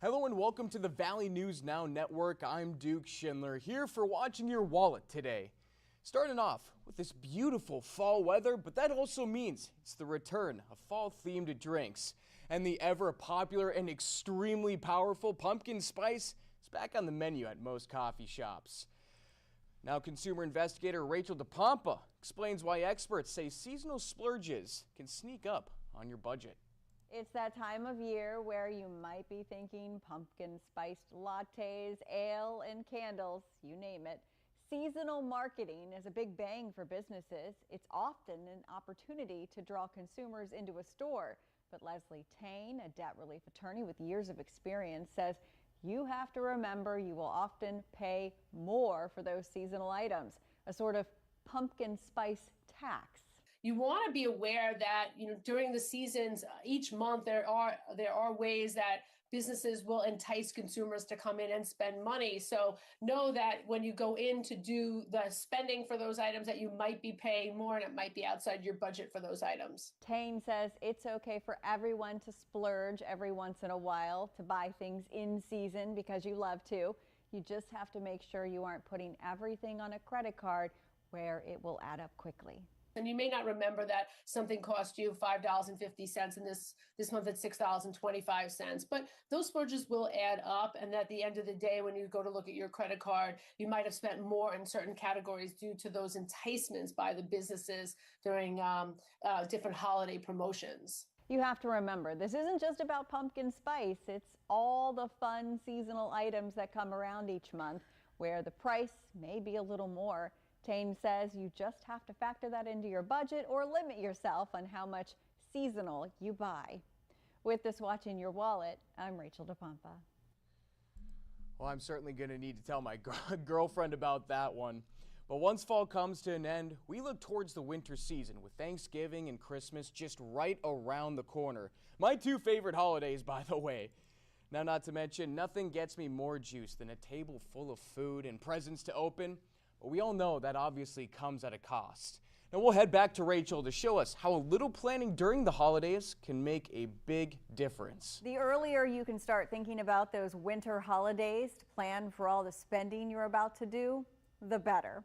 Hello and welcome to the Valley News Now Network. I'm Duke Schindler, here for Watching Your Wallet today. Starting off with this beautiful fall weather, but that also means it's the return of fall-themed drinks. And the ever-popular and extremely powerful pumpkin spice is back on the menu at most coffee shops. Now, consumer investigator Rachel DePompa explains why experts say seasonal splurges can sneak up on your budget. It's that time of year where you might be thinking pumpkin spiced lattes, ale, and candles, you name it. Seasonal marketing is a big bang for businesses. It's often an opportunity to draw consumers into a store. But Leslie Tane, a debt relief attorney with years of experience, says you have to remember you will often pay more for those seasonal items, a sort of pumpkin spice tax. You want to be aware that, during the seasons, each month there are ways that businesses will entice consumers to come in and spend money. So know that when you go in to do the spending for those items that you might be paying more and it might be outside your budget for those items. Tane says it's okay for everyone to splurge every once in a while, to buy things in season because you love to. You just have to make sure you aren't putting everything on a credit card where it will add up quickly. And you may not remember that something cost you $5.50 and this month it's $6.25. But those splurges will add up. And at the end of the day, when you go to look at your credit card, you might have spent more in certain categories due to those enticements by the businesses during different holiday promotions. You have to remember, this isn't just about pumpkin spice. It's all the fun seasonal items that come around each month where the price may be a little more. Tane says you just have to factor that into your budget or limit yourself on how much seasonal you buy. With this Watching Your Wallet, I'm Rachel DePompa. Well, I'm certainly going to need to tell my girlfriend about that one. But once fall comes to an end, we look towards the winter season with Thanksgiving and Christmas just right around the corner. My two favorite holidays, by the way. Now, not to mention, nothing gets me more juice than a table full of food and presents to open. But we all know that obviously comes at a cost. Now we'll head back to Rachel to show us how a little planning during the holidays can make a big difference. The earlier you can start thinking about those winter holidays to plan for all the spending you're about to do, the better.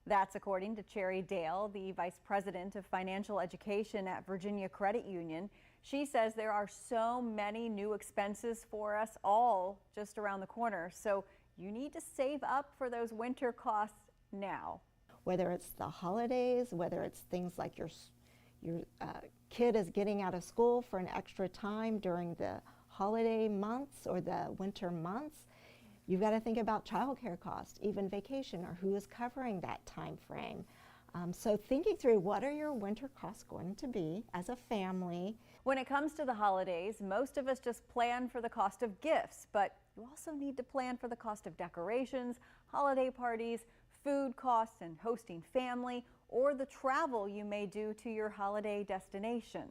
That's according to Cherry Dale, the Vice President of Financial Education at Virginia Credit Union. She says there are so many new expenses for us all just around the corner. So you need to save up for those winter costs now. Whether it's the holidays, whether it's things like your kid is getting out of school for an extra time during the holiday months or the winter months, you've got to think about childcare costs, even vacation, or who is covering that time frame. So thinking through what are your winter costs going to be as a family. When it comes to the holidays, most of us just plan for the cost of gifts, but you also need to plan for the cost of decorations, holiday parties, food costs, and hosting family, or the travel you may do to your holiday destination.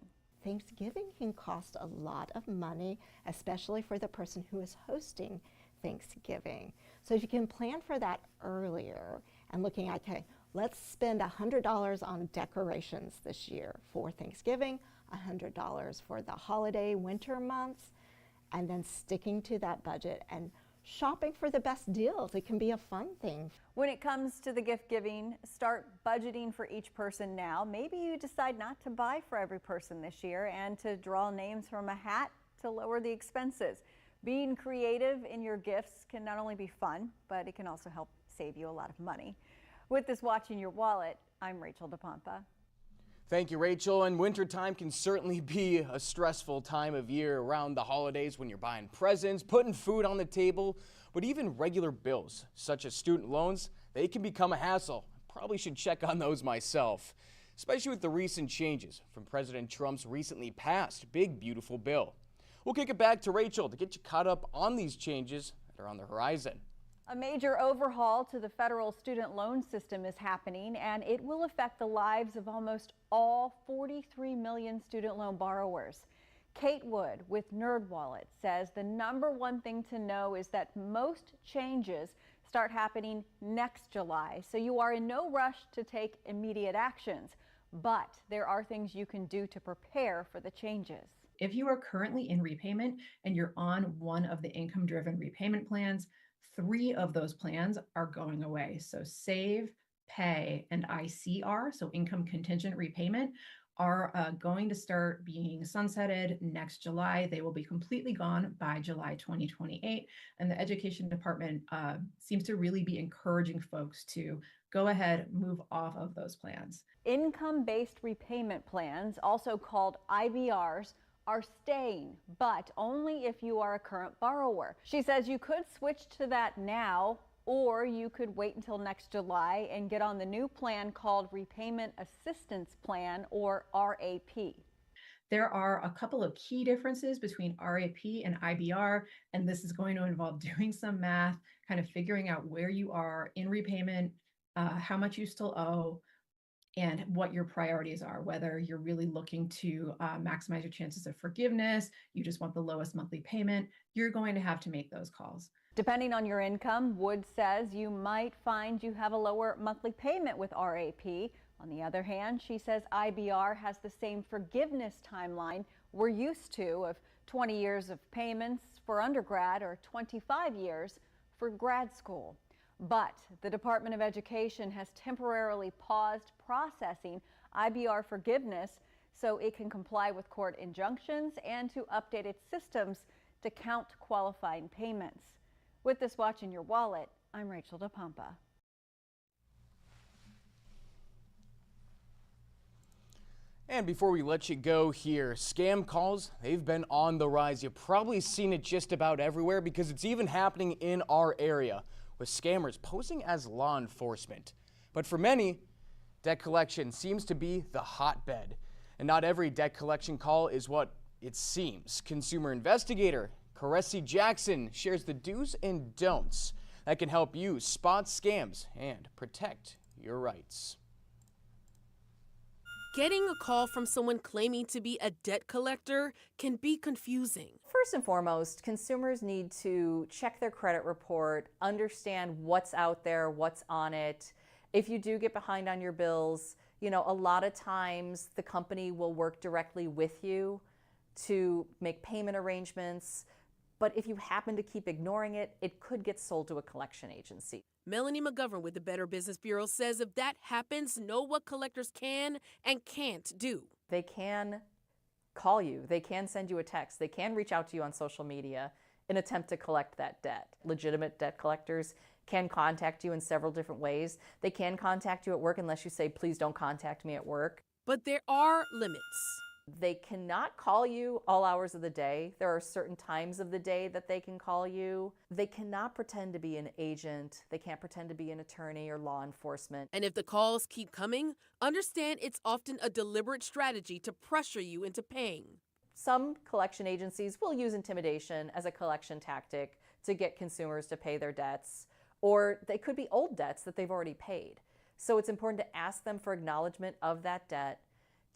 Thanksgiving can cost a lot of money, especially for the person who is hosting Thanksgiving. So if you can plan for that earlier and looking at, okay, let's spend $100 on decorations this year for Thanksgiving, $100 for the holiday winter months, and then sticking to that budget and shopping for the best deals. It can be a fun thing. When it comes to the gift giving, start budgeting for each person now. Maybe you decide not to buy for every person this year and to draw names from a hat to lower the expenses. Being creative in your gifts can not only be fun, but it can also help save you a lot of money. With this Watching Your Wallet, I'm Rachel DePompa. Thank you, Rachel. And wintertime can certainly be a stressful time of year around the holidays when you're buying presents, putting food on the table, but even regular bills, such as student loans, they can become a hassle. I probably should check on those myself, especially with the recent changes from President Trump's recently passed Big Beautiful Bill. We'll kick it back to Rachel to get you caught up on these changes that are on the horizon. A major overhaul to the federal student loan system is happening, and it will affect the lives of almost all 43 million student loan borrowers. Kate Wood with NerdWallet says the #1 thing to know is that most changes start happening next July, so you are in no rush to take immediate actions. But there are things you can do to prepare for the changes. If you are currently in repayment and you're on one of the income-driven repayment plans, 3 of those plans are going away. So Save, Pay, and ICR, so income contingent repayment, are going to start being sunsetted next July. They will be completely gone by July 2028. And the Education Department seems to really be encouraging folks to go ahead, move off of those plans. Income-based repayment plans, also called IBRs, are staying, but only if you are a current borrower. She says you could switch to that now, or you could wait until next July and get on the new plan called Repayment Assistance Plan, or RAP. There are a couple of key differences between RAP and IBR, and this is going to involve doing some math, kind of figuring out where you are in repayment, how much you still owe, and what your priorities are, whether you're really looking to maximize your chances of forgiveness, you just want the lowest monthly payment, you're going to have to make those calls. Depending on your income, Wood says you might find you have a lower monthly payment with RAP. On the other hand, she says IBR has the same forgiveness timeline we're used to of 20 years of payments for undergrad or 25 years for grad school. But the Department of Education has temporarily paused processing IBR forgiveness so it can comply with court injunctions and to update its systems to count qualifying payments. With this Watch in Your Wallet, I'm Rachel DePompa. And before we let you go here, scam calls, they've been on the rise. You've probably seen it just about everywhere because it's even happening in our area, with scammers posing as law enforcement. But for many, debt collection seems to be the hotbed. And not every debt collection call is what it seems. Consumer investigator Caressi Jackson shares the do's and don'ts that can help you spot scams and protect your rights. Getting a call from someone claiming to be a debt collector can be confusing. First and foremost, consumers need to check their credit report, understand what's out there, what's on it. If you do get behind on your bills, a lot of times the company will work directly with you to make payment arrangements. But if you happen to keep ignoring it, it could get sold to a collection agency. Melanie McGovern with the Better Business Bureau says if that happens, know what collectors can and can't do. They can call you. They can send you a text. They can reach out to you on social media in an attempt to collect that debt. Legitimate debt collectors can contact you in several different ways. They can contact you at work unless you say, please don't contact me at work. But there are limits. They cannot call you all hours of the day. There are certain times of the day that they can call you. They cannot pretend to be an agent. They can't pretend to be an attorney or law enforcement. And if the calls keep coming, understand it's often a deliberate strategy to pressure you into paying. Some collection agencies will use intimidation as a collection tactic to get consumers to pay their debts, or they could be old debts that they've already paid. So it's important to ask them for acknowledgement of that debt,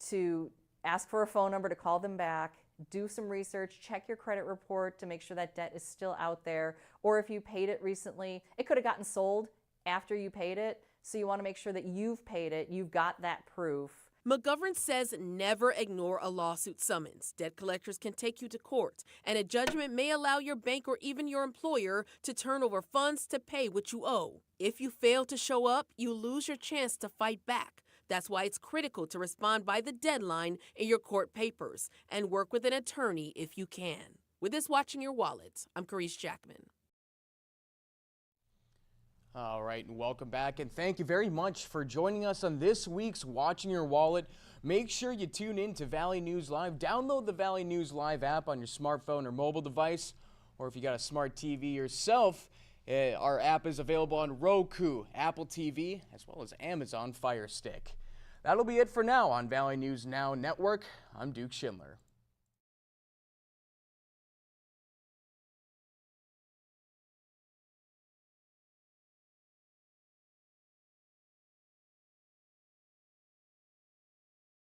to ask for a phone number to call them back, do some research, check your credit report to make sure that debt is still out there. Or if you paid it recently, it could have gotten sold after you paid it. So you want to make sure that you've paid it, you've got that proof. McGovern says never ignore a lawsuit summons. Debt collectors can take you to court, and a judgment may allow your bank or even your employer to turn over funds to pay what you owe. If you fail to show up, you lose your chance to fight back. That's why it's critical to respond by the deadline in your court papers and work with an attorney if you can. With this Watch in Your Wallet, I'm Carice Jackman. All right, and welcome back, and thank you very much for joining us on this week's Watch in Your Wallet. Make sure you tune in to Valley News Live. Download the Valley News Live app on your smartphone or mobile device, or if you got a smart TV yourself, our app is available on Roku, Apple TV, as well as Amazon Fire Stick. That'll be it for now on Valley News Now Network. I'm Duke Schindler.